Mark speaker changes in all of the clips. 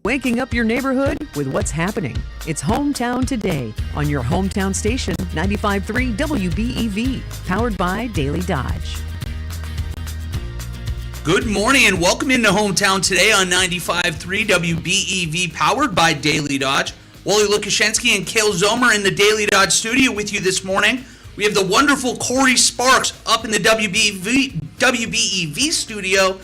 Speaker 1: Waking up your neighborhood with what's happening. It's Hometown Today on your hometown station, 95.3 WBEV, powered by Daily Dodge.
Speaker 2: Good morning and welcome into Hometown Today on 95.3 WBEV, powered by Daily Dodge. Wally Lukashensky and Cale Zomer in the Daily Dodge studio with you this morning. We have the wonderful Corey Sparks up in the WBEV studio,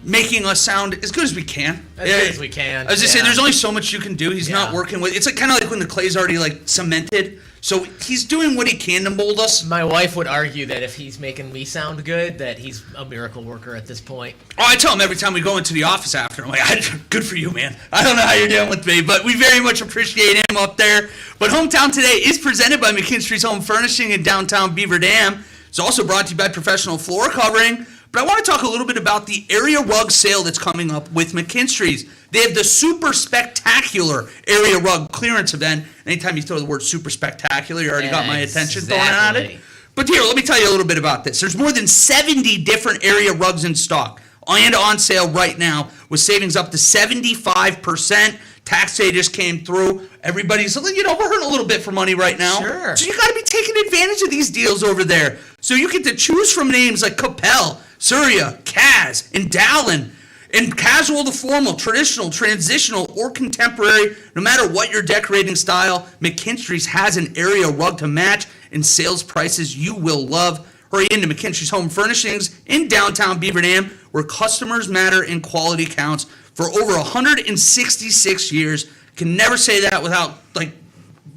Speaker 2: making us sound as good as we can.
Speaker 3: As good as we can.
Speaker 2: I was just saying, there's only so much you can do. He's not working with. It's like kind of like when the clay's already like cemented. So he's doing what he can to mold us.
Speaker 3: My wife would argue that if he's making me sound good, that he's a miracle worker at this point.
Speaker 2: Oh, I tell him every time we go into the office after. I'm like, good for you, man. I don't know how you're doing with me, but we very much appreciate him up there. But Hometown Today is presented by McKinstry's Home Furnishing in downtown Beaver Dam. It's also brought to you by Professional Floor Covering. But I want to talk a little bit about the area rug sale that's coming up with McKinstry's. They have the super spectacular area rug clearance event. Anytime you throw the word super spectacular, you already got my attention thrown at it. But here, let me tell you a little bit about this. There's more than 70 different area rugs in stock and on sale right now with savings up to 75%. Tax day just came through. Everybody's, we're hurting a little bit for money right now.
Speaker 3: Sure.
Speaker 2: So you got to be taking advantage of these deals over there. So you get to choose from names like Capel, Surya, Kaz, and Dallin. And casual to formal, traditional, transitional, or contemporary, no matter what your decorating style, McKinstry's has an area rug to match and sales prices you will love. Hurry into McKinstry's Home Furnishings in downtown Beaver Dam, where customers matter and quality counts. For over 166 years, can never say that without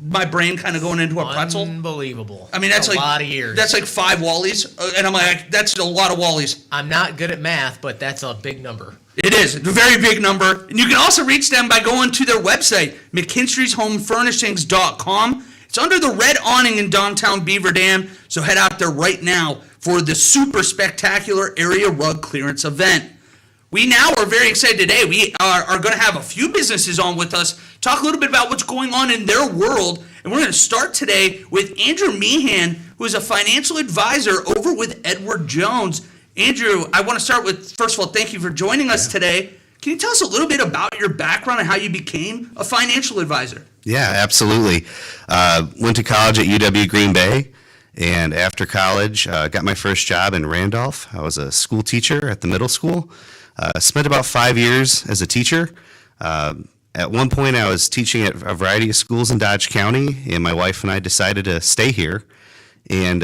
Speaker 2: my brain kind of going into a pretzel.
Speaker 3: Unbelievable.
Speaker 2: I mean, that's
Speaker 3: a lot of years.
Speaker 2: That's like 5 Wallies, and I'm like, that's a lot of Wallies.
Speaker 3: I'm not good at math, but that's a big number.
Speaker 2: It is. It's a very big number. And you can also reach them by going to their website, McKinstry'sHomeFurnishings.com. It's under the red awning in downtown Beaver Dam, so head out there right now for the super spectacular area rug clearance event. We now are very excited today. We are going to have a few businesses on with us, talk a little bit about what's going on in their world, and we're going to start today with Andrew Meehan, who is a financial advisor over with Edward Jones. Andrew, I want to start with, first of all, thank you for joining us today. Can you tell us a little bit about your background and how you became a financial advisor?
Speaker 4: Yeah, absolutely. Went to college at UW Green Bay, and after college, got my first job in Randolph. I was a school teacher at the middle school. Spent about 5 years as a teacher. At one point, I was teaching at a variety of schools in Dodge County, and my wife and I decided to stay here. And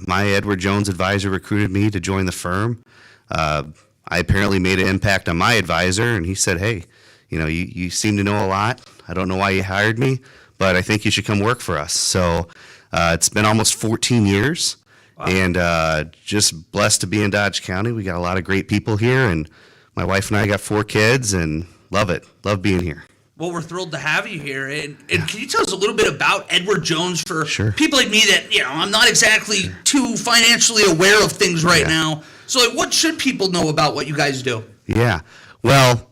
Speaker 4: my Edward Jones advisor recruited me to join the firm. I apparently made an impact on my advisor, and he said, hey, you seem to know a lot. I don't know why you hired me, but I think you should come work for us. So it's been almost 14 years. Wow. And just blessed to be in Dodge County. We got a lot of great people here, and my wife and I got 4 kids and love it. Love being here.
Speaker 2: Well, we're thrilled to have you here. And can you tell us a little bit about Edward Jones for people like me that, I'm not exactly too financially aware of things right now. So what should people know about what you guys do?
Speaker 4: Yeah. Well,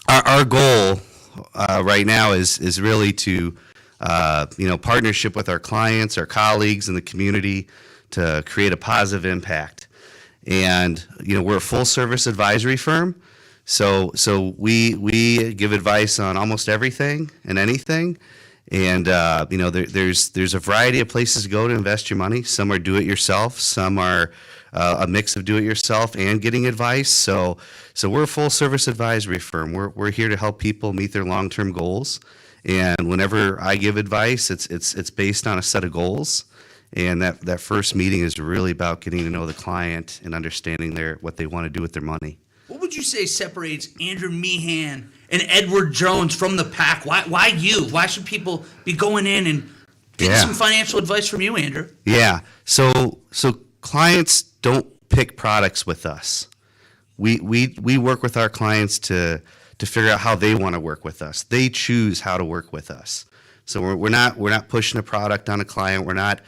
Speaker 4: our goal right now is really to, partnership with our clients, our colleagues in the community to create a positive impact. And, we're a full service advisory firm. So we give advice on almost everything and anything. And, there's a variety of places to go to invest your money. Some are do it yourself. Some are a mix of do it yourself and getting advice. So we're a full service advisory firm. We're here to help people meet their long-term goals. And whenever I give advice, it's based on a set of goals. And that first meeting is really about getting to know the client and understanding what they want to do with their money.
Speaker 2: What would you say separates Andrew Meehan and Edward Jones from the pack? Why you? Why should people be going in and getting some financial advice from you, Andrew?
Speaker 4: Yeah. So clients don't pick products with us. We work with our clients to figure out how they want to work with us. They choose how to work with us. So we're not pushing a product on a client. We're not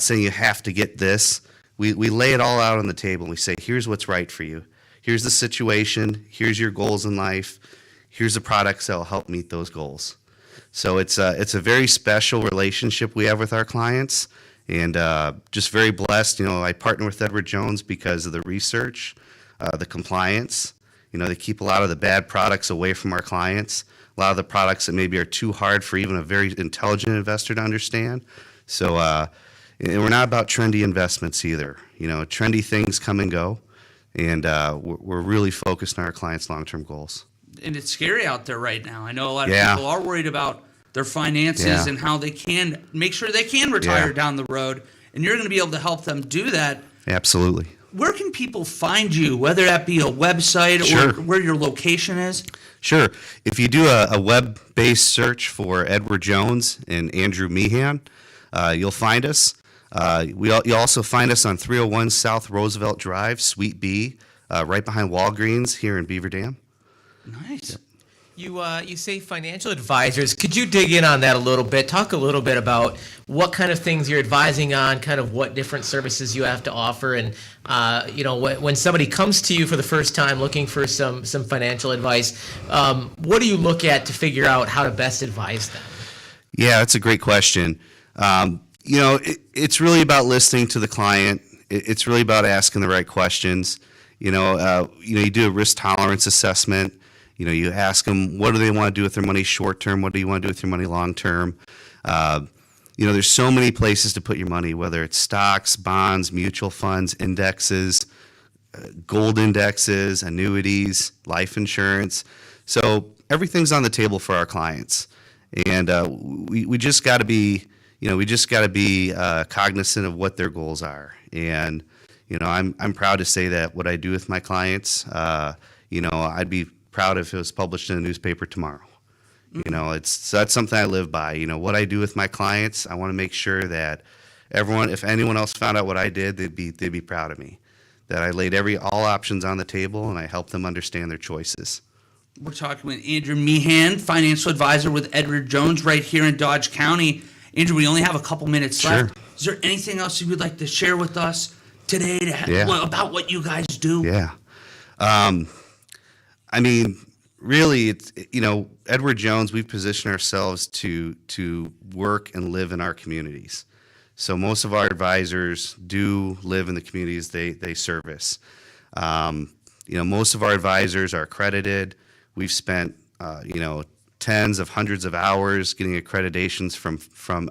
Speaker 4: saying you have to get this. We lay it all out on the table and we say, here's what's right for you. Here's the situation. Here's your goals in life. Here's the products that will help meet those goals. So it's a very special relationship we have with our clients, and just very blessed. I partner with Edward Jones because of the research, the compliance, They keep a lot of the bad products away from our clients, a lot of the products that maybe are too hard for even a very intelligent investor to understand. So and we're not about trendy investments either. Trendy things come and go, and we're really focused on our clients' long-term goals.
Speaker 2: And it's scary out there right now. I know a lot of
Speaker 4: Yeah.
Speaker 2: people are worried about their finances
Speaker 4: Yeah.
Speaker 2: and how they can make sure they can retire
Speaker 4: Yeah.
Speaker 2: down the road. And you're going to be able to help them do that.
Speaker 4: Absolutely.
Speaker 2: Where can people find you, whether that be a website
Speaker 4: Sure.
Speaker 2: or where your location is?
Speaker 4: Sure. If you do a web-based search for Edward Jones and Andrew Meehan, you'll find us. You'll also find us on 301 South Roosevelt Drive, Suite B, right behind Walgreens here in Beaver Dam.
Speaker 2: Nice.
Speaker 3: You say financial advisors. Could you dig in on that a little bit? Talk a little bit about what kind of things you're advising on, kind of what different services you have to offer, and when somebody comes to you for the first time looking for some financial advice, what do you look at to figure out how to best advise them?
Speaker 4: Yeah, that's a great question. It's really about listening to the client. It's really about asking the right questions. You do a risk tolerance assessment. You ask them, what do they want to do with their money short term? What do you want to do with your money long term? There's so many places to put your money, whether it's stocks, bonds, mutual funds, indexes, gold indexes, annuities, life insurance. So everything's on the table for our clients. And we just got to be, cognizant of what their goals are. And, I'm proud to say that what I do with my clients, I'd be proud if it was published in a newspaper tomorrow. That's something I live by. What I do with my clients, I want to make sure that if anyone else found out what I did, they'd be proud of me. That I laid all options on the table and I helped them understand their choices.
Speaker 2: We're talking with Andrew Meehan, financial advisor with Edward Jones right here in Dodge County. Andrew, we only have a couple minutes left. Is there anything else you would like to share with us today about what you guys do?
Speaker 4: Yeah. Really, it's, Edward Jones, we've positioned ourselves to work and live in our communities. So most of our advisors do live in the communities they service. Most of our advisors are accredited. We've spent, tens of hundreds of hours getting accreditations from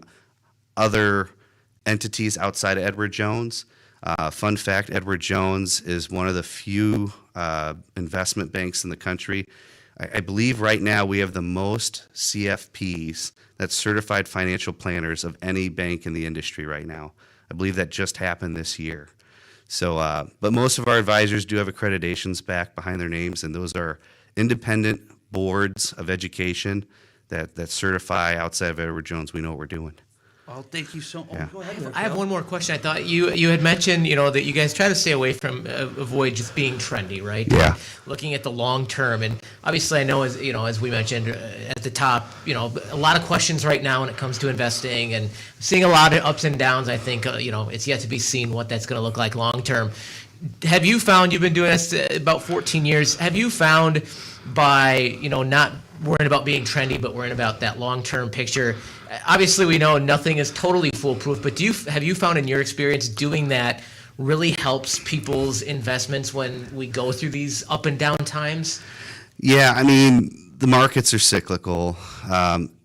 Speaker 4: other entities outside of Edward Jones. Fun fact, Edward Jones is one of the few investment banks in the country. I believe right now we have the most CFPs, that's certified financial planners, of any bank in the industry right now. I believe that just happened this year. So, but most of our advisors do have accreditations back behind their names, and those are independent boards of education that certify outside of Edward Jones. We know what we're doing.
Speaker 2: Well, thank you so much.
Speaker 4: Yeah.
Speaker 2: Go ahead.
Speaker 3: I have one more question. I thought you had mentioned, that you guys try to stay away from, avoid just being trendy, right?
Speaker 4: Yeah.
Speaker 3: Looking at the long term, and obviously I know, as we mentioned at the top, a lot of questions right now when it comes to investing, and seeing a lot of ups and downs. I think, it's yet to be seen what that's going to look like long term. Have you found, you've been doing this about 14 years, have you found by, not worrying about being trendy, but worrying about that long-term picture? Obviously, we know nothing is totally foolproof, but have you found in your experience doing that really helps people's investments when we go through these up and down times?
Speaker 4: Yeah, the markets are cyclical.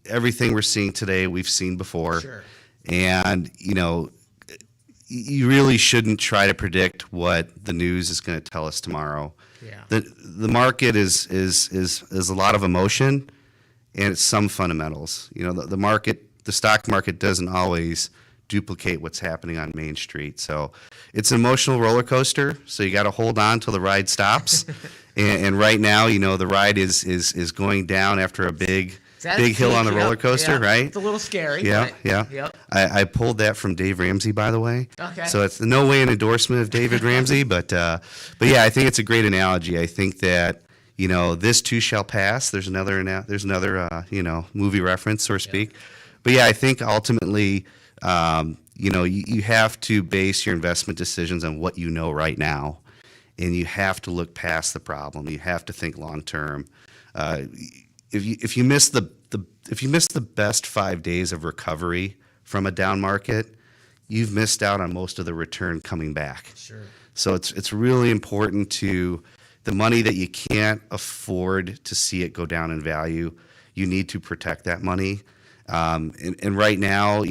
Speaker 4: Everything we're seeing today, we've seen before.
Speaker 3: Sure.
Speaker 4: And, you really shouldn't try to predict what the news is going to tell us tomorrow.
Speaker 3: Yeah.
Speaker 4: The market is a lot of emotion, and it's some fundamentals. The stock market doesn't always duplicate what's happening on Main Street. So it's an emotional roller coaster. So you got to hold on till the ride stops. and right now, the ride is going down after a big hill on the roller coaster, right?
Speaker 3: It's a little scary.
Speaker 4: Yeah,
Speaker 3: but,
Speaker 4: yeah.
Speaker 3: Yep.
Speaker 4: I pulled that from Dave Ramsey, by the way.
Speaker 3: Okay.
Speaker 4: So it's no way an endorsement of David Ramsey, but yeah, I think it's a great analogy. I think that this too shall pass. There's another movie reference, so to speak. But yeah, I think ultimately, you have to base your investment decisions on what you know right now, and you have to look past the problem. You have to think long term. If you miss the best 5 days of recovery from a down market, you've missed out on most of the return coming back.
Speaker 3: Sure.
Speaker 4: So it's really important the money that you can't afford to see it go down in value, you need to protect that money. And right now,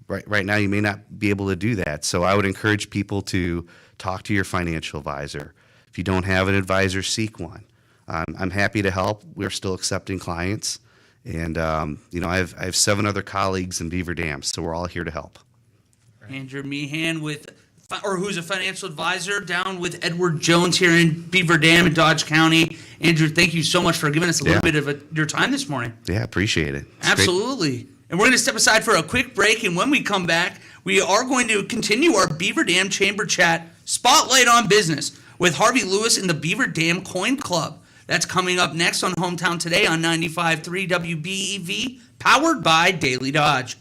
Speaker 4: right now you may not be able to do that. So I would encourage people to talk to your financial advisor. If you don't have an advisor, seek one. I'm happy to help. We're still accepting clients. And, I have 7 other colleagues in Beaver Dam, so we're all here to help.
Speaker 2: Andrew Meehan who's a financial advisor down with Edward Jones here in Beaver Dam in Dodge County. Andrew, thank you so much for giving us a little bit of your time this morning.
Speaker 4: Yeah, appreciate it. It's
Speaker 2: Absolutely. And we're going to step aside for a quick break, and when we come back, we are going to continue our Beaver Dam Chamber Chat Spotlight on Business with Harvey Lewis and the Beaver Dam Coin Club. That's coming up next on Hometown Today on 95.3 WBEV, powered by Daily Dodge.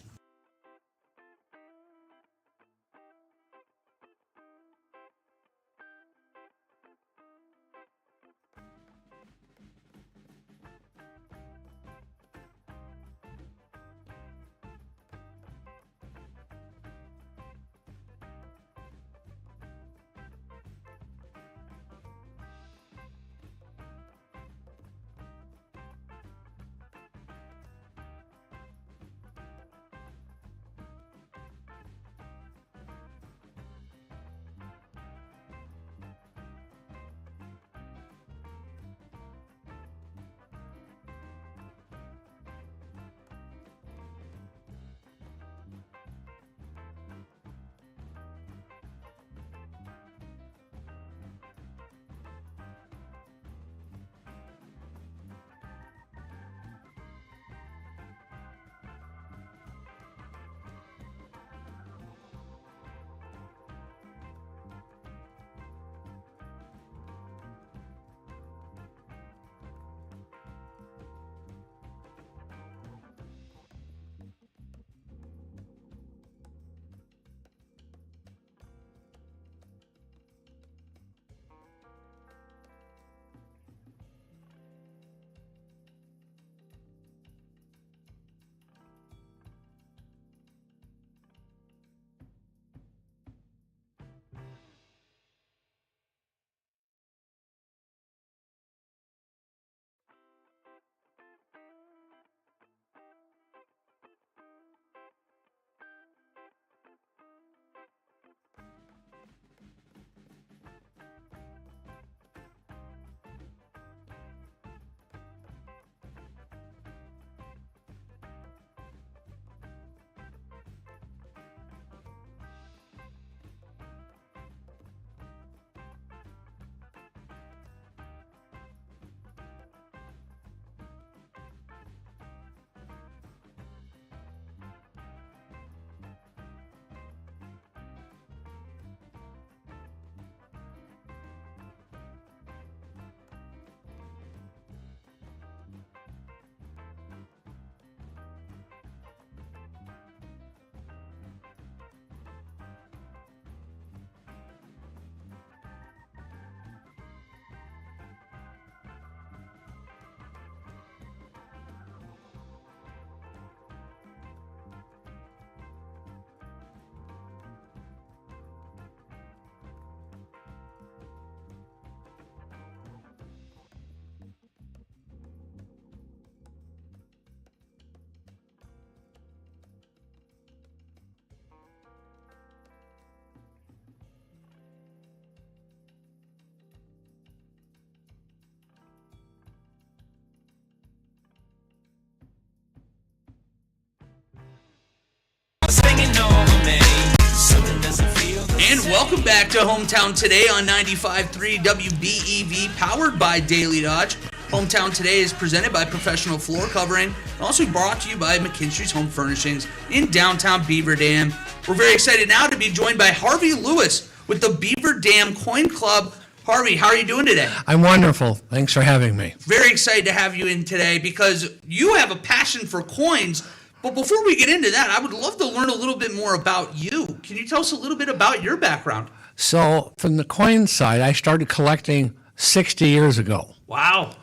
Speaker 2: And welcome back to Hometown Today on 95.3 WBEV, powered by Daily Dodge. Hometown Today is presented by Professional Floor Covering and also brought to you by McKinstry's Home Furnishings in downtown Beaver Dam. We're very excited now to be joined by Harvey Lewis with the Beaver Dam Coin Club. Harvey, how are you doing today?
Speaker 5: I'm wonderful. Thanks for having me.
Speaker 2: Very excited to have you in today because you have a passion for coins. But before we get into that, I would love to learn a little bit more about you. Can you tell us a little bit about your background?
Speaker 5: So from the coin side, I started collecting 60 years ago.
Speaker 2: Wow.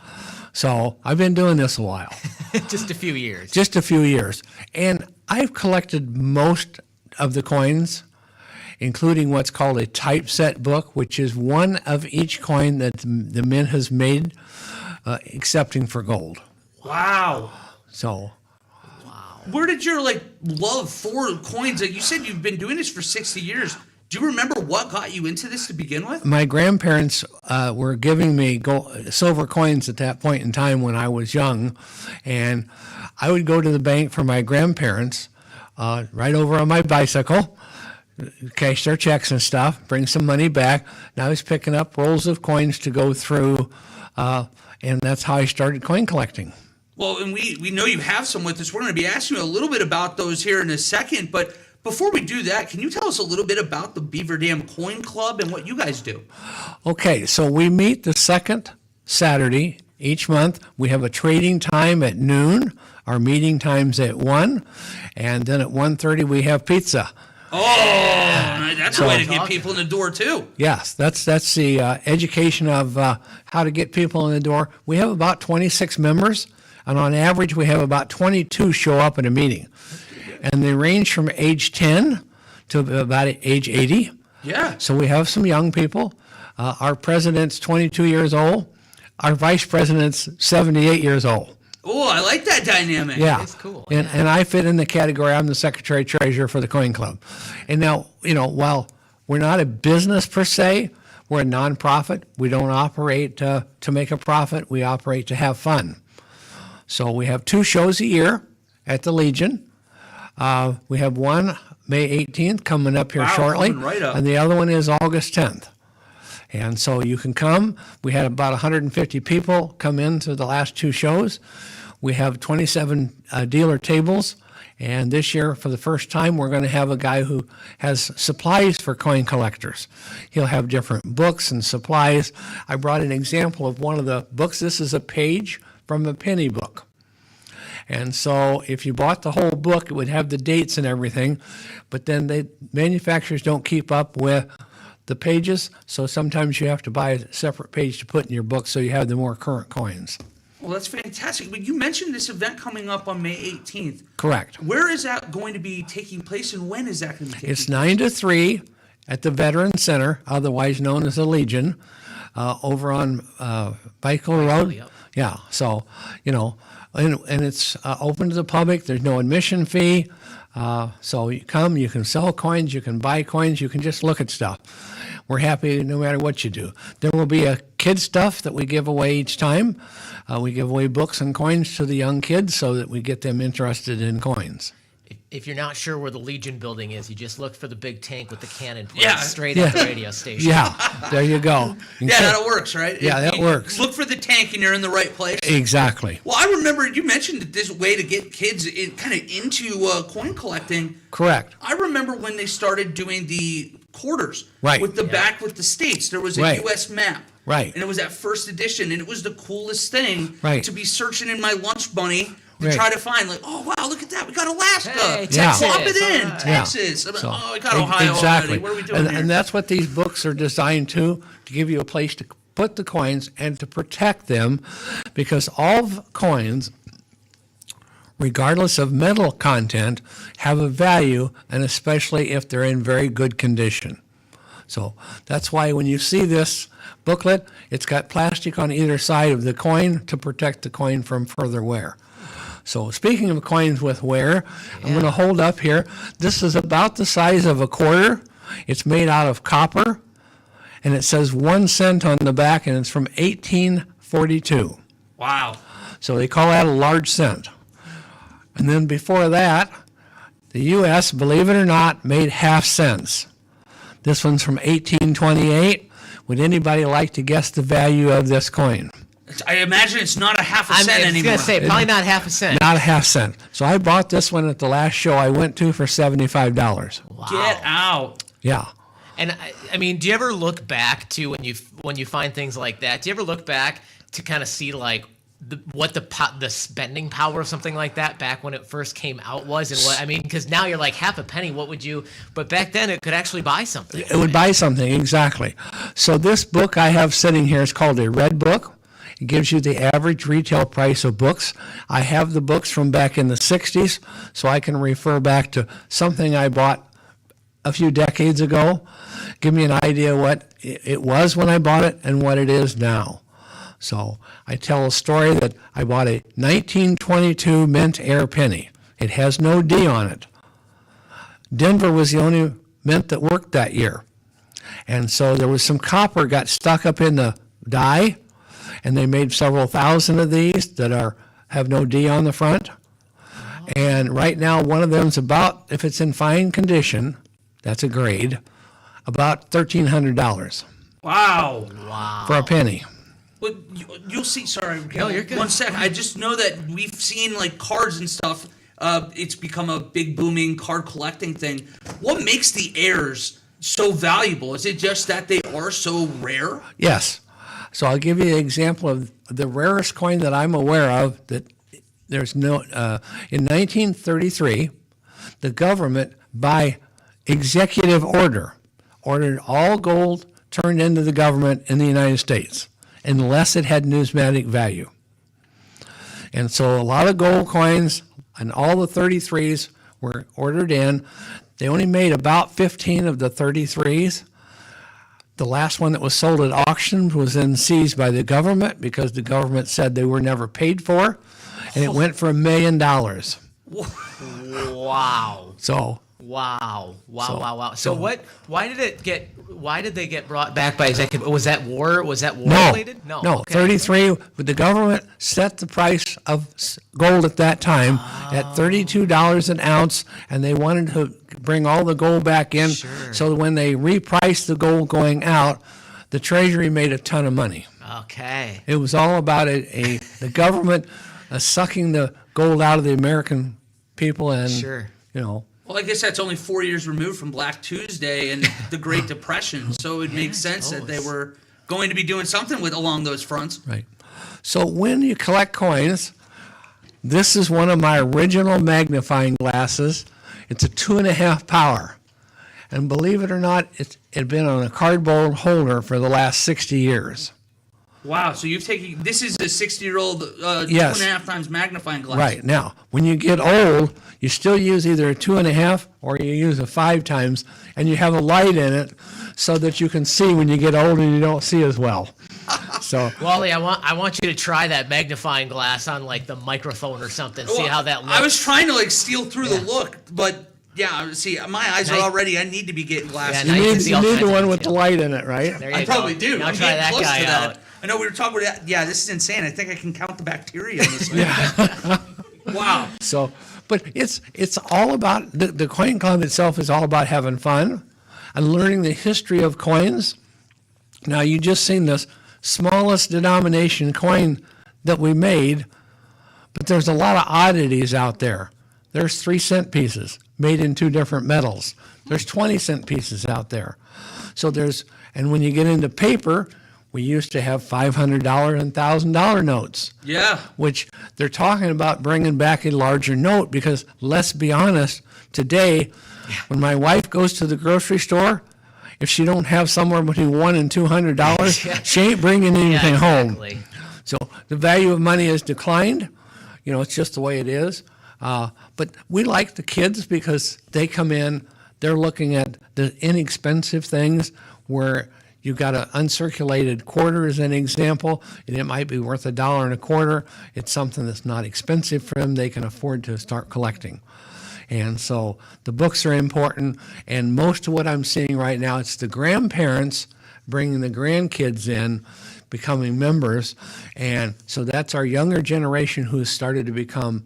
Speaker 5: So I've been doing this a while.
Speaker 3: Just a few years.
Speaker 5: Just a few years. And I've collected most of the coins. including what's called a typeset book, which is one of each coin that the mint has made, excepting for gold.
Speaker 2: Wow.
Speaker 5: So
Speaker 2: Where did your love for coins? You said you've been doing this for 60 years. Do you remember what got you into this to begin with?
Speaker 5: my grandparents were giving me silver coins at that point in time when I was young, and I would go to the bank for my grandparents, right over on my bicycle, cash their checks and stuff, bring some money back, and I was picking up rolls of coins to go through, and that's how I started coin collecting.
Speaker 2: Well, and we know you have some with us. We're going to be asking you a little bit about those here in a second. But before we do that, can you tell us a little bit about the Beaver Dam Coin Club and what you guys do?
Speaker 5: Okay, so we meet the second Saturday each month. We have a trading time at noon. Our meeting time's at 1, and then at 1:30 we have pizza.
Speaker 2: Oh, that's a way to get people in the door, too.
Speaker 5: Yes, that's the education of how to get people in the door. We have about 26 members, and on average we have about 22 show up at a meeting. And they range from age 10 to about age 80.
Speaker 2: Yeah.
Speaker 5: So we have some young people. Our president's 22 years old. Our vice president's 78 years old.
Speaker 2: Oh, I like that dynamic.
Speaker 5: Yeah.
Speaker 3: That's cool.
Speaker 5: And I fit in the category. I'm the secretary treasurer for the Coin Club. And now, while we're not a business per se, we're a nonprofit. We don't operate to make a profit. We operate to have fun. So we have 2 shows a year at the Legion. We have one May 18th coming up here shortly.
Speaker 2: Coming right up.
Speaker 5: And the other one is August 10th. And so you can come. We had about 150 people come in to the last 2 shows. We have 27 dealer tables. And this year, for the first time, we're going to have a guy who has supplies for coin collectors. He'll have different books and supplies. I brought an example of one of the books. This is a page from a penny book. And so if you bought the whole book, it would have the dates and everything. But then the manufacturers don't keep up with the pages, so sometimes you have to buy a separate page to put in your book so you have the more current coins.
Speaker 2: Well, that's fantastic. But you mentioned this event coming up on May 18th.
Speaker 5: Correct.
Speaker 2: Where is that going to be taking place, and when is that going to be taking place?
Speaker 5: It's 9 to 3 at the Veteran Center, otherwise known as the Legion, over on Bicycle Road.
Speaker 3: Yep.
Speaker 5: Yeah, so, and it's open to the public. There's no admission fee. So you come, you can sell coins, you can buy coins, you can just look at stuff. We're happy no matter what you do. There will be a kid stuff that we give away each time. We give away books and coins to the young kids so that we get them interested in coins.
Speaker 3: If you're not sure where the Legion building is, you just look for the big tank with the cannon pointed
Speaker 2: Yeah.
Speaker 3: straight at the radio station.
Speaker 5: Yeah, there you go.
Speaker 2: Yeah, that works, right?
Speaker 5: Yeah, that works.
Speaker 2: Look for the tank and you're in the right place.
Speaker 5: Exactly.
Speaker 2: Well, I remember you mentioned this way to get kids into coin collecting.
Speaker 5: Correct.
Speaker 2: I remember when they started doing the quarters.
Speaker 5: Right.
Speaker 2: With the back with the states. There was a
Speaker 5: Right.
Speaker 2: U.S. map.
Speaker 5: Right.
Speaker 2: And it was that first edition, and it was the coolest thing
Speaker 5: Right.
Speaker 2: to be searching in my lunch bunny to
Speaker 5: Right.
Speaker 2: try to find, oh, wow, look at that. We got Alaska.
Speaker 3: Hey,
Speaker 5: Yeah.
Speaker 2: Swap it in.
Speaker 3: All right.
Speaker 2: Texas.
Speaker 5: So,
Speaker 2: Oh, we got Ohio
Speaker 5: exactly.
Speaker 2: already. What are we doing here?
Speaker 5: And that's what these books are designed to give you a place to put the coins and to protect them, because all coins, regardless of metal content, have a value, and especially if they're in very good condition. So that's why when you see this booklet, it's got plastic on either side of the coin to protect the coin from further wear. So speaking of coins with wear, I'm going to hold up here. This is about the size of a quarter. It's made out of copper, and it says 1 cent on the back, and it's from 1842.
Speaker 2: Wow.
Speaker 5: So they call that a large cent. And then before that, the U.S., believe it or not, made half cents. This one's from 1828. Would anybody like to guess the value of this coin?
Speaker 2: I imagine it's not a half a
Speaker 3: I'm
Speaker 2: cent anymore.
Speaker 3: going to say probably not half a cent.
Speaker 5: Not a half cent. So I bought this one at the last show I went to for $75.
Speaker 2: Get out.
Speaker 5: Yeah.
Speaker 3: And I mean, do you ever look back to when you find things like that? Do you ever look back to kind of see what the spending power of something like that back when it first came out was, and what I mean, because now you're like half a penny. What would you? But back then it could actually buy something.
Speaker 5: It would buy something, exactly. So this book I have sitting here is called a red book. It gives you the average retail price of books. I have the books from back in the 60s, so I can refer back to something I bought a few decades ago. Give me an idea what it was when I bought it and what it is now. So I tell a story that I bought a 1922 mint air penny. It has no D on it. Denver was the only mint that worked that year. And so there was some copper got stuck up in the die, and they made several thousand of these that have no D on the front. And right now, one of them's about, if it's in fine condition, that's a grade, about $1,300
Speaker 2: Wow.
Speaker 5: for a penny.
Speaker 2: Well, you'll see. Sorry,
Speaker 3: No, you're good.
Speaker 2: 1 sec. I just know that we've seen like cards and stuff. It's become a big booming card collecting thing. What makes the airs so valuable? Is it just that they are so rare?
Speaker 5: Yes. So I'll give you an example of the rarest coin that I'm aware of that there's no, in 1933, the government, by executive order, ordered all gold turned into the government in the United States, unless it had numismatic value. And so a lot of gold coins and all the 33s were ordered in. They only made about 15 of the 33s. The last one that was sold at auction was then seized by the government because the government said they were never paid for, and it went for $1 million.
Speaker 3: Wow.
Speaker 5: So
Speaker 3: Wow. So why did they get brought back by executive? Was that war related?
Speaker 5: No,
Speaker 3: Okay.
Speaker 5: 33, but the government set the price of gold at that time at $32 an ounce, and they wanted to bring all the gold back in.
Speaker 3: Sure.
Speaker 5: So when they repriced the gold going out, the Treasury made a ton of money.
Speaker 3: Okay.
Speaker 5: It was all about the government sucking the gold out of the American people, and
Speaker 3: Sure.
Speaker 2: Well, I guess that's only 4 years removed from Black Tuesday and the Great Depression, so it makes sense that they were going to be doing something along those fronts.
Speaker 5: Right. So when you collect coins, this is one of my original magnifying glasses. It's a 2.5 power. And believe it or not, it had been on a cardboard holder for the last 60 years.
Speaker 2: Wow, so this is a 60-year-old
Speaker 5: Yes.
Speaker 2: 2.5 times magnifying glass.
Speaker 5: Right. Now, when you get old, you still use either a 2.5 or you use a 5 times, and you have a light in it so that you can see when you get older and you don't see as well. So,
Speaker 3: Wally, I want you to try that magnifying glass on like the microphone or something. See how that looks.
Speaker 2: I was trying to steal through the look, but yeah, see, my eyes are already. I need to be getting glasses.
Speaker 3: Yeah, now you can see all
Speaker 5: you need the
Speaker 3: kinds of
Speaker 5: one with the
Speaker 3: detail.
Speaker 5: light in it, right?
Speaker 3: There you
Speaker 2: I
Speaker 3: go.
Speaker 2: probably do.
Speaker 3: Now
Speaker 2: I'm
Speaker 3: try
Speaker 2: getting
Speaker 3: that
Speaker 2: close
Speaker 3: guy
Speaker 2: to that.
Speaker 3: out.
Speaker 2: I know we were talking about that. Yeah, this is insane. I think I can count the bacteria in this thing. Wow.
Speaker 5: So, but it's all about, the coin club itself is all about having fun and learning the history of coins. Now, you just seen this smallest denomination coin that we made, but there's a lot of oddities out there. There's 3-cent pieces made in 2 different metals. There's 20-cent pieces out there. So and when you get into paper, we used to have $500 and $1,000 notes.
Speaker 2: Yeah.
Speaker 5: Which they're talking about bringing back a larger note because, let's be honest, today, when my wife goes to the grocery store, if she don't have somewhere between $100 and $200, she ain't bringing anything home. So the value of money has declined. It's just the way it is. But we like the kids because they come in, they're looking at the inexpensive things where you've got an uncirculated quarter as an example, and it might be worth $1.25. It's something that's not expensive for them. They can afford to start collecting. And so the books are important, and most of what I'm seeing right now, it's the grandparents bringing the grandkids in, becoming members, and so that's our younger generation who's started to become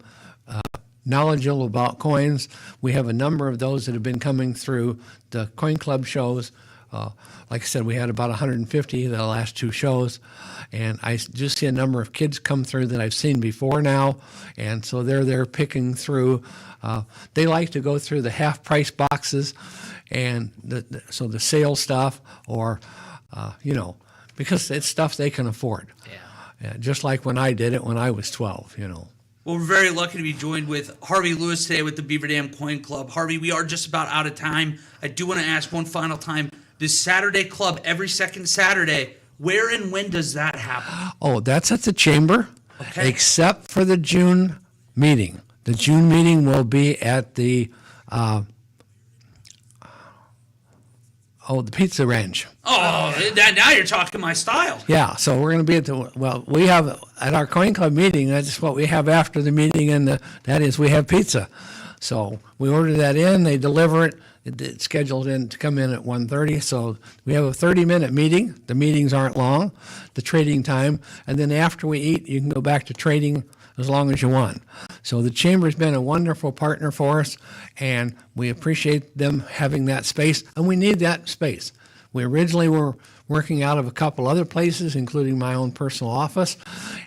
Speaker 5: knowledgeable about coins. We have a number of those that have been coming through the Coin Club shows. Like I said, we had about 150 the last 2 shows, and I just see a number of kids come through that I've seen before now, and so they're there picking through. They like to go through the half-price boxes and so the sale stuff, or because it's stuff they can afford. Yeah. Just like when I did it when I was 12.
Speaker 2: Well, we're very lucky to be joined with Harvey Lewis today with the Beaver Dam Coin Club. Harvey, we are just about out of time. I do want to ask one final time. This Saturday club, every second Saturday, where and when does that happen?
Speaker 5: Oh, that's at the chamber, except for the June meeting. The June meeting will be at the Oh, the Pizza Ranch.
Speaker 2: Oh, now you're talking my style.
Speaker 5: Yeah, so we're going to be we have, at our Coin Club meeting, that's what we have after the meeting, and that is we have pizza. So we order that in, they deliver it, it's scheduled in to come in at 1:30, so we have a 30-minute meeting. The meetings aren't long, the trading time, and then after we eat, you can go back to trading as long as you want. So the Chamber's been a wonderful partner for us, and we appreciate them having that space, and we need that space. We originally were working out of a couple other places, including my own personal office,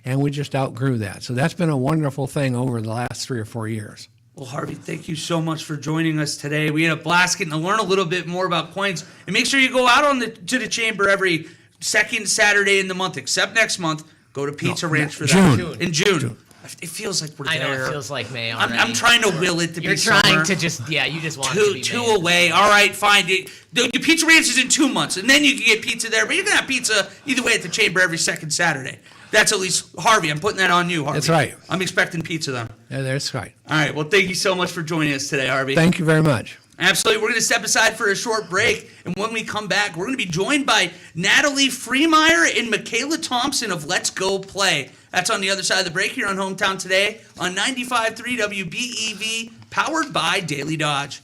Speaker 5: and we just outgrew that. So that's been a wonderful thing over the last 3 or 4 years.
Speaker 2: Well, Harvey, thank you so much for joining us today. We had a blast getting to learn a little bit more about coins. And make sure you go out to the Chamber every second Saturday in the month, except next month. Go to Pizza Ranch for that. In June. It feels like we're there.
Speaker 3: I know, it feels like May already.
Speaker 2: I'm trying to will it to
Speaker 3: You're
Speaker 2: be summer.
Speaker 3: trying to you just want it to be
Speaker 2: two
Speaker 3: May.
Speaker 2: away. All right, fine. The Pizza Ranch is in 2 months, and then you can get pizza there. But you're going to have pizza either way at the Chamber every second Saturday. That's at least, Harvey, I'm putting that on you, Harvey.
Speaker 5: That's right.
Speaker 2: I'm expecting pizza then.
Speaker 5: Yeah, that's right.
Speaker 2: All right, well, thank you so much for joining us today, Harvey.
Speaker 5: Thank you very much.
Speaker 2: Absolutely. We're going to step aside for a short break, and when we come back, we're going to be joined by Natalie Freemeyer and Michaela Thompson of Let's Go Play. That's on the other side of the break here on Hometown Today on 95.3 WBEV, powered by Daily Dodge.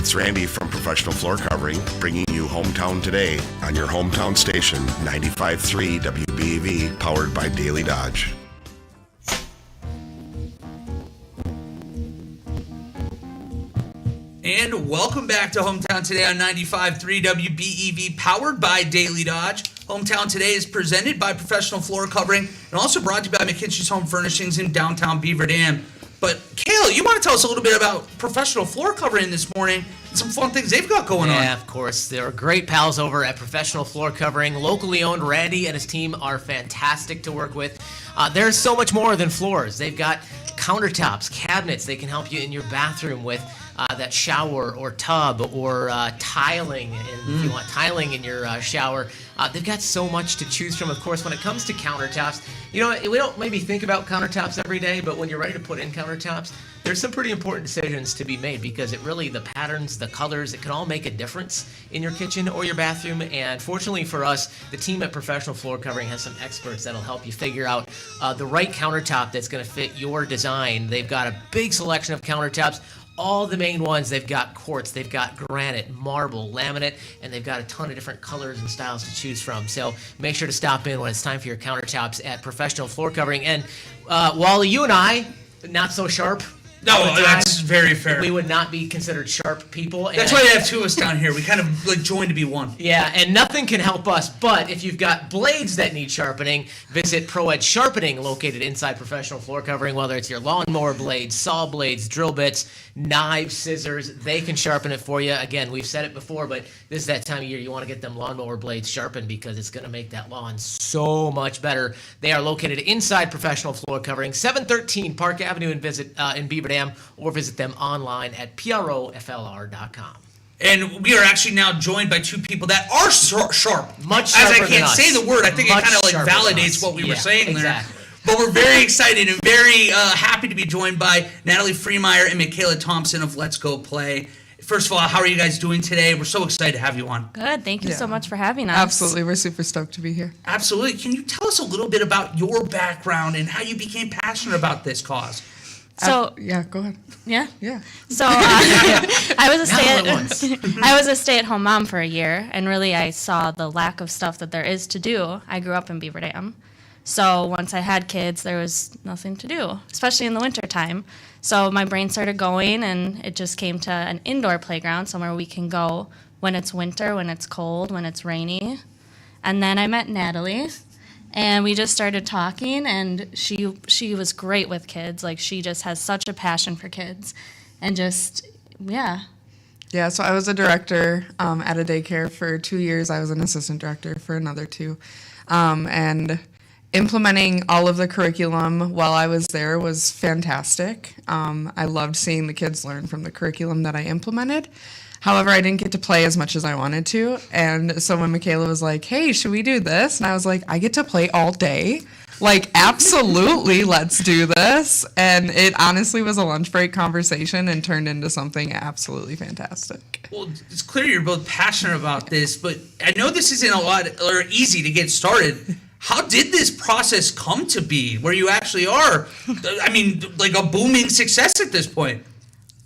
Speaker 6: It's Randy from Professional Floor Covering, bringing you Hometown Today on your hometown station, 95.3 WBEV, powered by Daily Dodge.
Speaker 2: And welcome back to Hometown Today on 95.3 WBEV, powered by Daily Dodge. Hometown Today is presented by Professional Floor Covering and also brought to you by McKinstry's Home Furnishings in downtown Beaver Dam. But, Kale, you want to tell us a little bit about Professional Floor Covering this morning and some fun things they've got going on.
Speaker 3: Yeah, of course. They're great pals over at Professional Floor Covering. Locally owned. Randy and his team are fantastic to work with. There's so much more than floors. They've got countertops, cabinets. They can help you in your bathroom with that shower or tub or tiling. And if you want tiling in your shower, they've got so much to choose from. Of course, when it comes to countertops, you know, we don't maybe think about countertops every day, but when you're ready to put in countertops, there's some pretty important decisions to be made because it really, the patterns, the colors, it can all make a difference in your kitchen or your bathroom. And fortunately for us, the team at Professional Floor Covering has some experts that'll help you figure out the right countertop that's going to fit your design. They've got a big selection of countertops. All the main ones, they've got quartz, they've got granite, marble, laminate, and they've got a ton of different colors and styles to choose from. So make sure to stop in when it's time for your countertops at Professional Floor Covering. And Wally, you and I, not so sharp.
Speaker 2: No, that's very fair.
Speaker 3: We would not be considered sharp people.
Speaker 2: That's why they have two of us down here. We kind of like joined to be one.
Speaker 3: Yeah, and nothing can help us. But if you've got blades that need sharpening, visit ProEdge Sharpening, located inside Professional Floor Covering. Whether it's your lawnmower blades, saw blades, drill bits, knives, scissors, they can sharpen it for you. Again, we've said it before, but this is that time of year you want to get them lawnmower blades sharpened because it's going to make that lawn so much better. They are located inside Professional Floor Covering, 713 Park Avenue in Beaver Dam, or visit them online at proflr.com.
Speaker 2: And we are actually now joined by two people that are sharp.
Speaker 3: Much sharper
Speaker 2: As I
Speaker 3: than
Speaker 2: can't
Speaker 3: us.
Speaker 2: say the word, I think it
Speaker 3: Much
Speaker 2: kind of like
Speaker 3: sharper than
Speaker 2: validates
Speaker 3: us.
Speaker 2: what we were
Speaker 3: Yeah,
Speaker 2: saying
Speaker 3: exactly.
Speaker 2: there. But we're very excited and very happy to be joined by Natalie Freemeyer and Michaela Thompson of Let's Go Play. First of all, how are you guys doing today? We're so excited to have you on.
Speaker 7: Good. Thank you so much for having us.
Speaker 8: Absolutely. We're super stoked to be here.
Speaker 2: Absolutely. Can you tell us a little bit about your background and how you became passionate about this cause?
Speaker 7: So,
Speaker 8: Yeah, go ahead.
Speaker 7: yeah.
Speaker 8: Yeah.
Speaker 7: So, I was a
Speaker 3: once.
Speaker 7: stay-at-home mom for a year, and really I saw the lack of stuff that there is to do. I grew up in Beaver Dam. So once I had kids, there was nothing to do, especially in the wintertime. So my brain started going, and it just came to an indoor playground, somewhere we can go when it's winter, when it's cold, when it's rainy. And then I met Natalie, and we just started talking, and she was great with kids. Like, she just has such a passion for kids, and just, yeah.
Speaker 8: Yeah, so I was a director at a daycare for 2 years. I was an assistant director for another 2. And implementing all of the curriculum while I was there was fantastic. I loved seeing the kids learn from the curriculum that I implemented. However, I didn't get to play as much as I wanted to. And so when Michaela was like, hey, should we do this? And I was like, I get to play all day. Like, absolutely, let's do this. And it honestly was a lunch break conversation and turned into something absolutely fantastic.
Speaker 2: Well, it's clear you're both passionate about this, but I know this isn't a lot or easy to get started. How did this process come to be where you actually are? I mean, like a booming success at this point.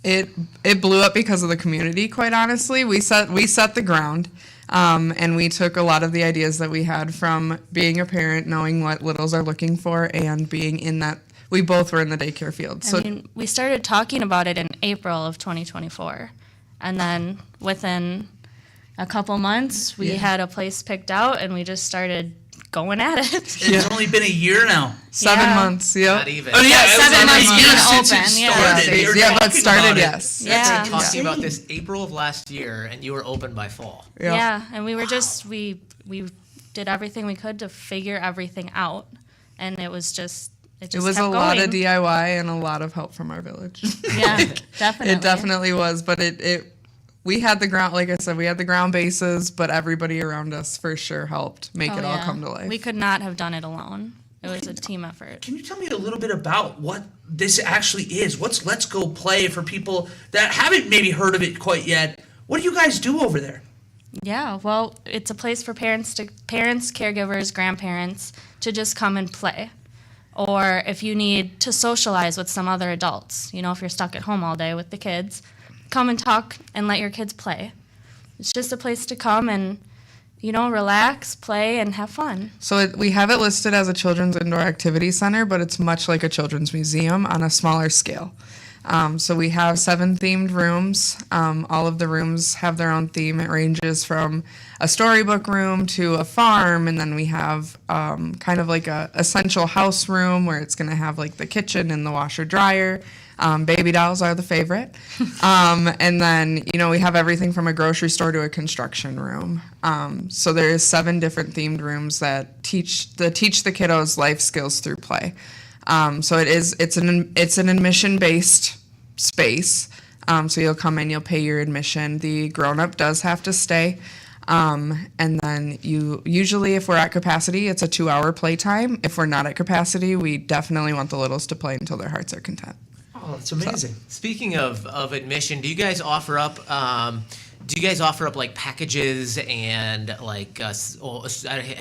Speaker 8: It blew up because of the community, quite honestly. We set the ground, and we took a lot of the ideas that we had from being a parent, knowing what littles are looking for, and being in that. We both were in the daycare field. So
Speaker 7: I mean, we started talking about it in April of 2024. And then within a couple months, we had a place picked out, and we just started going at it.
Speaker 2: It's only been a year now.
Speaker 8: 7
Speaker 7: Yeah.
Speaker 8: months, yep.
Speaker 3: Not even.
Speaker 2: Oh yeah, it was
Speaker 7: 7
Speaker 2: like
Speaker 7: months
Speaker 2: a year
Speaker 7: being
Speaker 2: since it
Speaker 7: open, yeah.
Speaker 2: started. They were
Speaker 8: Yeah, that
Speaker 2: talking
Speaker 8: started,
Speaker 2: about it.
Speaker 8: yes.
Speaker 7: Yeah.
Speaker 3: Talking about this April of last year, and you were open by fall.
Speaker 8: Yep.
Speaker 7: Yeah, and we were just, we did everything we could to figure everything out. And it was just, it
Speaker 8: It was
Speaker 7: kept
Speaker 8: a lot of
Speaker 7: going.
Speaker 8: DIY and a lot of help from our village.
Speaker 7: Yeah, definitely.
Speaker 8: It definitely was, but we had the ground, like I said, we had the ground bases, but everybody around us for sure helped make
Speaker 7: Oh,
Speaker 8: it all
Speaker 7: yeah.
Speaker 8: come to life.
Speaker 7: We could not have done it alone. It was a team effort.
Speaker 2: Can you tell me a little bit about what this actually is? What's Let's Go Play for people that haven't maybe heard of it quite yet? What do you guys do over there?
Speaker 7: Yeah, well, it's a place for parents, caregivers, grandparents to just come and play. Or if you need to socialize with some other adults, you know, if you're stuck at home all day with the kids, come and talk and let your kids play. It's just a place to come and, relax, play, and have fun.
Speaker 8: So we have it listed as a children's indoor activity center, but it's much like a children's museum on a smaller scale. So we have 7 themed rooms. All of the rooms have their own theme. It ranges from a storybook room to a farm, and then we have kind of like a essential house room where it's going to have like the kitchen and the washer dryer. Baby dolls are the favorite. And then, we have everything from a grocery store to a construction room. So there's 7 different themed rooms that teach the kiddos life skills through play. So it's an admission-based space. So you'll come in, you'll pay your admission. The grown-up does have to stay. And then usually if we're at capacity, it's a 2-hour playtime. If we're not at capacity, we definitely want the littles to play until their hearts are content.
Speaker 2: Oh, that's amazing.
Speaker 3: Speaking of admission, do you guys offer up like packages and like I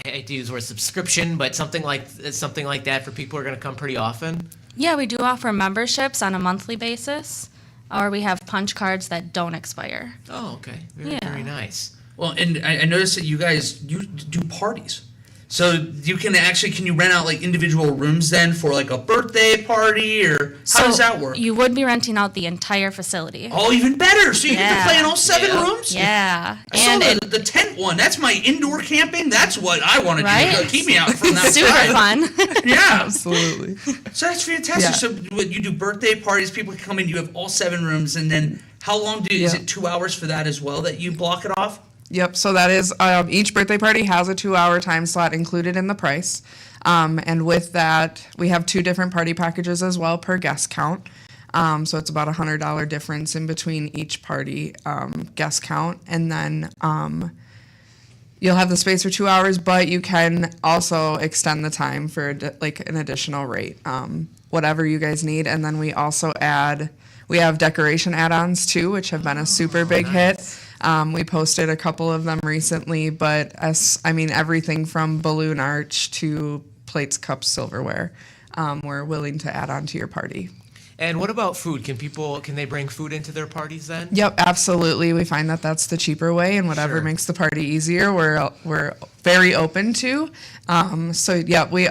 Speaker 3: hate to use the word subscription, but something like that for people who are going to come pretty often?
Speaker 7: Yeah, we do offer memberships on a monthly basis, or we have punch cards that don't expire.
Speaker 3: Oh, okay. Very nice.
Speaker 2: Well, and I noticed that you do parties. So can you rent out like individual rooms then for like a birthday party, or how does that work?
Speaker 7: You would be renting out the entire facility.
Speaker 2: Oh, even better. So you get to play in all 7 rooms?
Speaker 7: Yeah.
Speaker 2: I saw the tent one. That's my indoor camping. That's what I want to do. Keep me out from that
Speaker 7: super fun.
Speaker 2: Yeah.
Speaker 8: Absolutely.
Speaker 2: So that's fantastic.
Speaker 8: Yeah.
Speaker 2: So you do birthday parties, people can come in, you have all 7 rooms, and then how long is it 2 hours for that as well that you block it off?
Speaker 8: Yep, so that is, each birthday party has a 2-hour time slot included in the price. And with that, we have 2 different party packages as well per guest count. So it's about $100 difference in between each party guest count. And then you'll have the space for 2 hours, but you can also extend the time for an additional rate, whatever you guys need. And then we also we have decoration add-ons too, which have been a super big hit. We posted a couple of them recently, but everything from balloon arch to plates, cups, silverware, we're willing to add on to your party.
Speaker 3: And what about food? Can they bring food into their parties then?
Speaker 8: Yep, absolutely. We find that that's the cheaper way, and whatever makes the party easier, we're very open to. A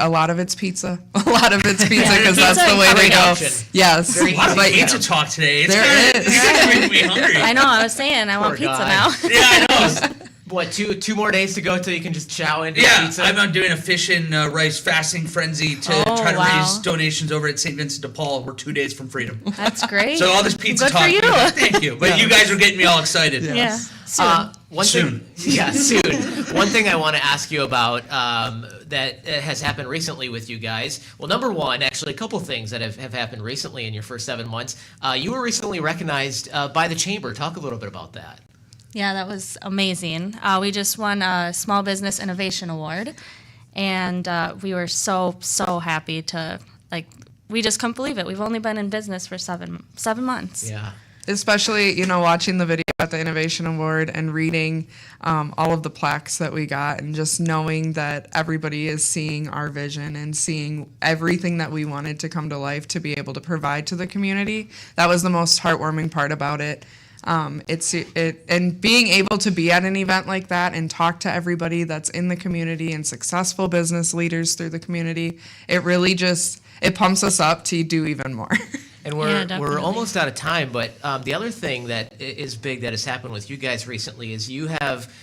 Speaker 8: lot of it's pizza. A lot of it's pizza because that's the way they go. Yes.
Speaker 3: Very
Speaker 2: A lot of
Speaker 3: easy to
Speaker 2: pizza talk today.
Speaker 8: There
Speaker 2: It's making me hungry.
Speaker 7: I know, I was saying, I want pizza
Speaker 3: guy.
Speaker 7: now.
Speaker 2: Yeah, I know.
Speaker 3: What, two more days to go till you can just chow into
Speaker 2: Yeah,
Speaker 3: pizza?
Speaker 2: I'm doing a fish and rice fasting frenzy to try to raise donations over at St. Vincent de Paul. We're 2 days from freedom.
Speaker 7: That's great.
Speaker 2: So all this pizza
Speaker 7: Good
Speaker 2: talk.
Speaker 7: for you.
Speaker 2: Thank you. But you guys are getting me all excited.
Speaker 7: Yeah.
Speaker 3: Soon. One thing I want to ask you about that has happened recently with you guys. Well, number one, actually, a couple things that have happened recently in your first 7 months. You were recently recognized by the Chamber. Talk a little bit about that.
Speaker 7: Yeah, that was amazing. We just won a Small Business Innovation Award, and we were so happy to, we just couldn't believe it. We've only been in business for seven months.
Speaker 3: Yeah.
Speaker 8: Especially, watching the video at the Innovation Award and reading all of the plaques that we got, and just knowing that everybody is seeing our vision and seeing everything that we wanted to come to life to be able to provide to the community. That was the most heartwarming part about it. And being able to be at an event like that and talk to everybody that's in the community and successful business leaders through the community, it really it pumps us up to do even more.
Speaker 3: And we're almost out of time, but the other thing that is big that has happened with you guys recently is you have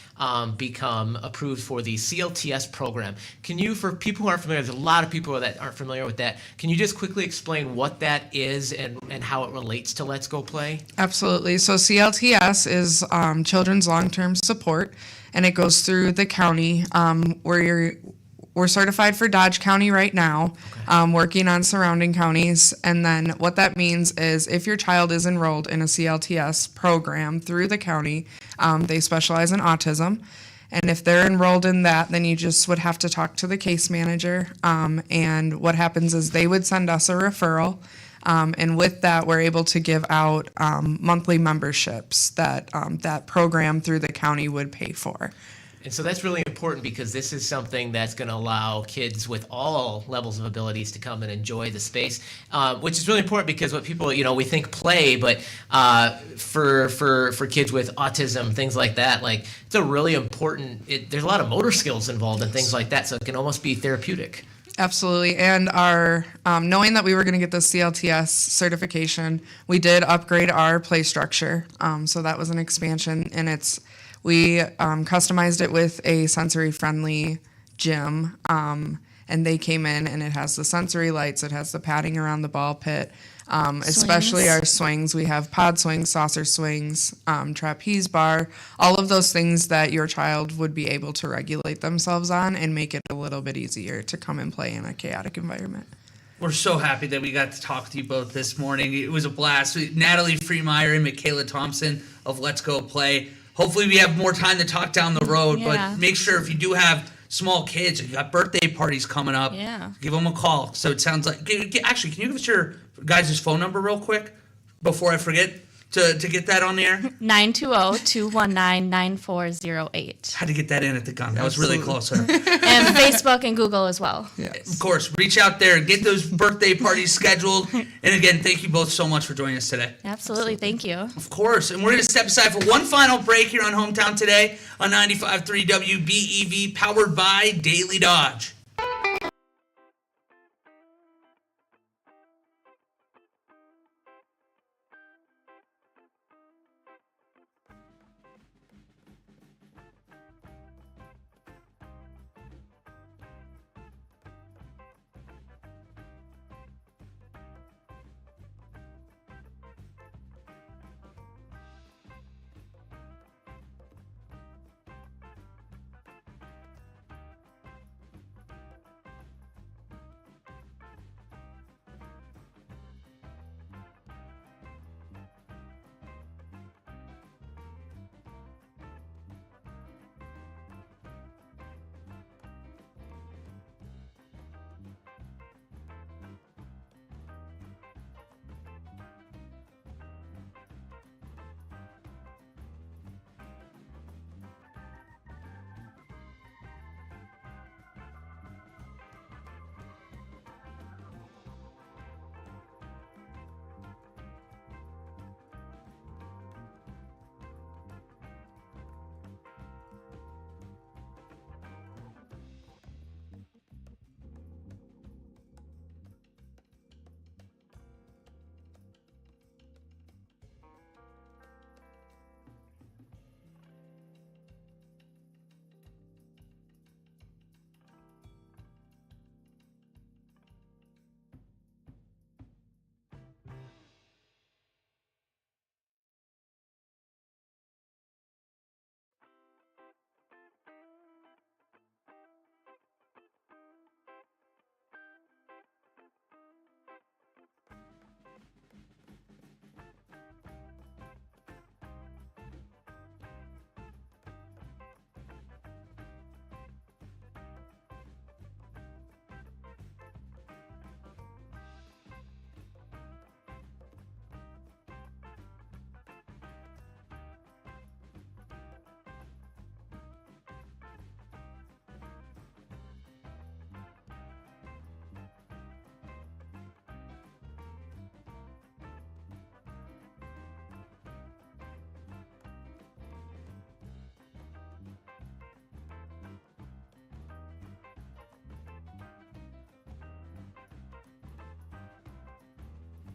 Speaker 3: become approved for the CLTS program. Can you, for people who aren't familiar, there's a lot of people that aren't familiar with that, can you just quickly explain what that is and how it relates to Let's Go Play?
Speaker 8: Absolutely. So CLTS is Children's Long-Term Support, and it goes through the county We're certified for Dodge County right now, working on surrounding counties. And then what that means is if your child is enrolled in a CLTS program through the county, they specialize in autism. And if they're enrolled in that, then you just would have to talk to the case manager. And what happens is they would send us a referral. And with that, we're able to give out monthly memberships that that program through the county would pay for.
Speaker 3: And so that's really important because this is something that's going to allow kids with all levels of abilities to come and enjoy the space, which is really important because what people, we think play, but for kids with autism, things like that, like it's a really important, there's a lot of motor skills involved and things like that, so it can almost be therapeutic.
Speaker 8: Absolutely. And our knowing that we were going to get the CLTS certification, we did upgrade our play structure. So that was an expansion, and we customized it with a sensory-friendly gym, and they came in, and it has the sensory lights, it has the padding around the ball pit, especially our swings. We have pod swings, saucer swings, trapeze bar, all of those things that your child would be able to regulate themselves on and make it a little bit easier to come and play in a chaotic environment.
Speaker 2: We're so happy that we got to talk to you both this morning. It was a blast. Natalie Freemeyer and Michaela Thompson of Let's Go Play. Hopefully we have more time to talk down the road, but make sure if you do have small kids, if you got birthday parties coming up, give them a call. So it sounds like, actually, can you give us your guys' phone number real quick before I forget to get that on the air?
Speaker 7: 920-219-9408.
Speaker 2: Had to get that in at the gun. That was really close.
Speaker 7: And Facebook and Google as well.
Speaker 8: Yes.
Speaker 2: Of course, reach out there and get those birthday parties scheduled. And again, thank you both so much for joining us today.
Speaker 7: Absolutely. Thank you.
Speaker 2: Of course. And we're going to step aside for one final break here on Hometown Today on 95.3 WBEV, powered by Daily Dodge.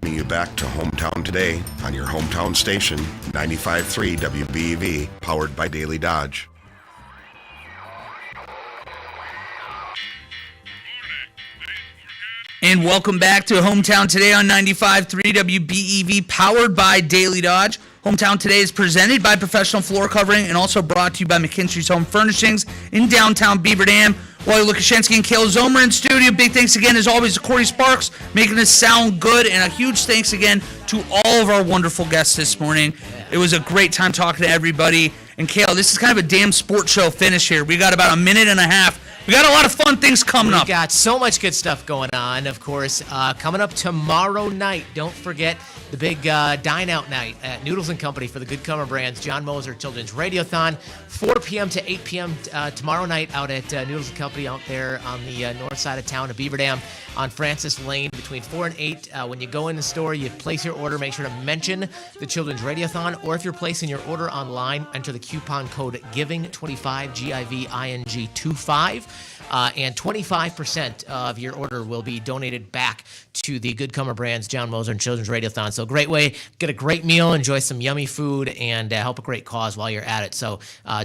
Speaker 6: You back to Hometown Today on your hometown station, 95.3 WBEV, powered by Daily Dodge.
Speaker 2: And welcome back to Hometown Today on 95.3 WBEV, powered by Daily Dodge. Hometown Today is presented by Professional Floor Covering and also brought to you by McKinstry's Home Furnishings in downtown Beaver Dam. Wally Lukashenski and Kale Zomer in studio. Big thanks again, as always, to Corey Sparks, making us sound good. And a huge thanks again to all of our wonderful guests this morning. It was a great time talking to everybody. And Kale, this is kind of a damn sports show finish here. We got about a minute and a half. We got a lot of fun things coming up.
Speaker 3: We got so much good stuff going on, of course. Coming up tomorrow night, don't forget, the big dine-out night at Noodles & Company for the Good Comer Brands John Moser Children's Radiothon, 4 p.m. to 8 p.m. Tomorrow night out at Noodles & Company out there on the north side of town of Beaver Dam on Francis Lane between 4 and 8. When you go in the store, you place your order, make sure to mention the Children's Radiothon, or if you're placing your order online, enter the coupon code GIVING25, GIVING25, and 25% of your order will be donated back to the Good Comer Brands John Moser and Children's Radiothon. So great way, get a great meal, enjoy some yummy food, and help a great cause while you're at it. So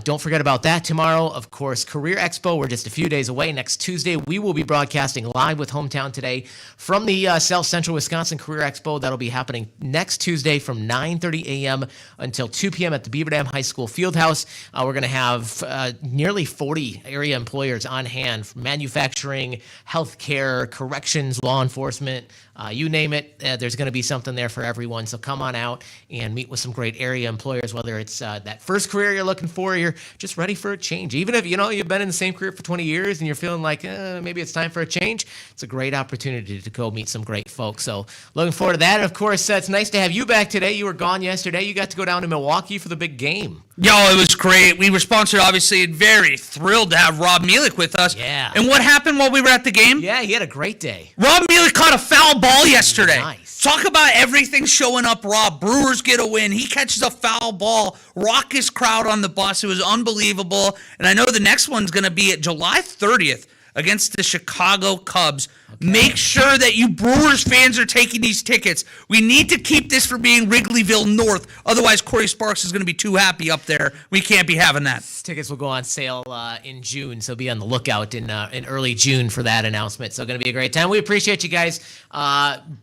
Speaker 3: don't forget about that. Tomorrow, of course, Career Expo. We're just a few days away. Next Tuesday, we will be broadcasting live with Hometown Today from the South Central Wisconsin Career Expo. That'll be happening next Tuesday from 9:30 a.m. until 2 p.m. at the Beaver Dam High School Fieldhouse. We're going to have nearly 40 area employers on hand, manufacturing, healthcare, corrections, law enforcement, you name it. There's going to be something there for everyone. So come on out and meet with some great area employers, whether it's that first career you're looking for, or you're just ready for a change. Even if you've been in the same career for 20 years and you're feeling like maybe it's time for a change, it's a great opportunity to go meet some great folks. So looking forward to that. And of course, it's nice to have you back today. You were gone yesterday. You got to go down to Milwaukee for the big game.
Speaker 2: Yo, it was great. We were sponsored, obviously, and very thrilled to have Rob Mielek with us.
Speaker 3: Yeah.
Speaker 2: And what happened while we were at the game?
Speaker 3: Yeah, he had a great day.
Speaker 2: Rob Mielek caught a foul ball yesterday.
Speaker 3: Nice.
Speaker 2: Talk about everything showing up, Rob. Brewers get a win. He catches a foul ball. Raucous crowd on the bus. It was unbelievable. And I know the next one's going to be at July 30th against the Chicago Cubs. Okay. Make sure that you Brewers fans are taking these tickets. We need to keep this from being Wrigleyville North. Otherwise, Corey Sparks is going to be too happy up there. We can't be having that.
Speaker 3: Tickets will go on sale in June, so be on the lookout in early June for that announcement. So going to be a great time. We appreciate you guys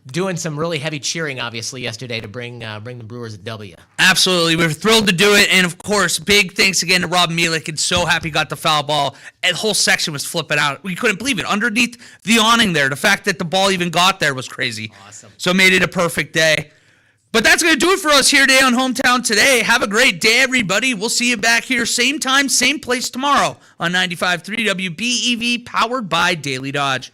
Speaker 3: doing some really heavy cheering, obviously, yesterday to bring the Brewers a W.
Speaker 2: Absolutely. We were thrilled to do it. And, of course, big thanks again to Rob Mielek. And so happy he got the foul ball. The whole section was flipping out. We couldn't believe it. Underneath the awning there, the fact that the ball even got there was crazy.
Speaker 3: Awesome.
Speaker 2: So it made it a perfect day. But that's going to do it for us here today on Hometown Today. Have a great day, everybody. We'll see you back here same time, same place tomorrow on 95.3 WBEV, powered by Daily Dodge.